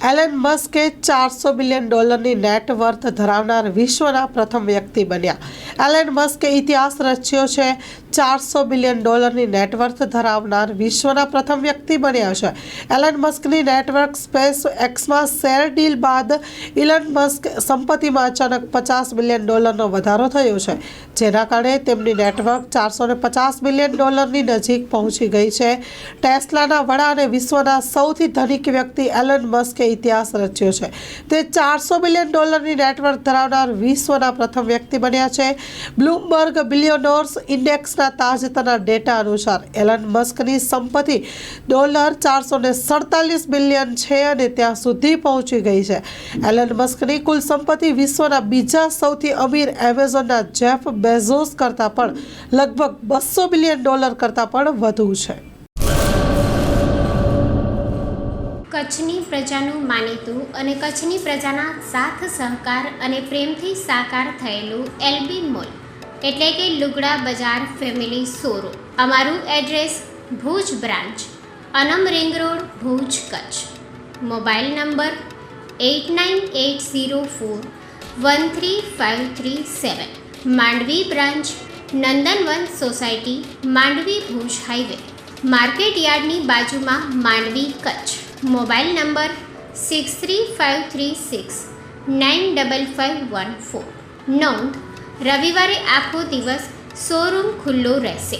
Allan Maske $400 billion net worth ધરાવનાર વિશ્વના પ્રથમ વ્યક્તિ બન્યા। એલન મસ્કે ઇતિહાસ રચ્યો છે। $400 બિલિયન નેટવર્થ ધરાવનાર વિશ્વના પ્રથમ વ્યક્તિ બન્યા છે। એલન મસ્કની નેટવર્ક સ્પેસ એક્સમાં શેર ડીલ બાદ ઇલન મસ્ક સંપત્તિમાં અચાનક $50 બિલિયન વધારો થયો છે, જેના કારણે તેમની નેટવર્ક $450 બિલિયન નજીક પહોંચી ગઈ છે। ટેસ્લાના વડા અને વિશ્વના સૌથી ધનિક વ્યક્તિ એલન મસ્કે ઇતિહાસ રચ્યો છે। તે $400 બિલિયન નેટવર્ક ધરાવનાર વિશ્વના પ્રથમ વ્યક્તિ બન્યા છે। બ્લૂમબર્ગ બિલિયોનર્સ ઇન્ડેક્સના તાજેતરના ડેટા અનુસાર એલન મસ્કની સંપત્તિ $447 બિલિયન છે અને ત્યાં સુધી પહોંચી ગઈ છે। એલન મસ્કની કુલ સંપત્તિ વિશ્વના બીજા સૌથી અમીર એમેઝોનના જેફ બેઝોસ કરતાં પણ લગભગ $200 બિલિયન કરતાં પણ વધુ છે। કચ્છની પ્રજાનું માનીતું અને કચ્છની પ્રજાના સાથ સહકાર અને પ્રેમથી સાકાર થયેલું એલબી મોલ એટલે કે લુગડા બજાર ફેમિલી શોરૂમ। અમારું address Bhuj branch, Anam ring road, Bhuj, Kutch. Mobile number 8980413537। Mandvi branch, Nandanvan society, Mandvi, Bhuj highway, market યાર્ડની બાજુમાં, માંડવી, કચ્છ। Mobile number 6353695514। નોંધ: રવિવારે આખો દિવસ શોરૂમ ખુલ્લો રહેશે।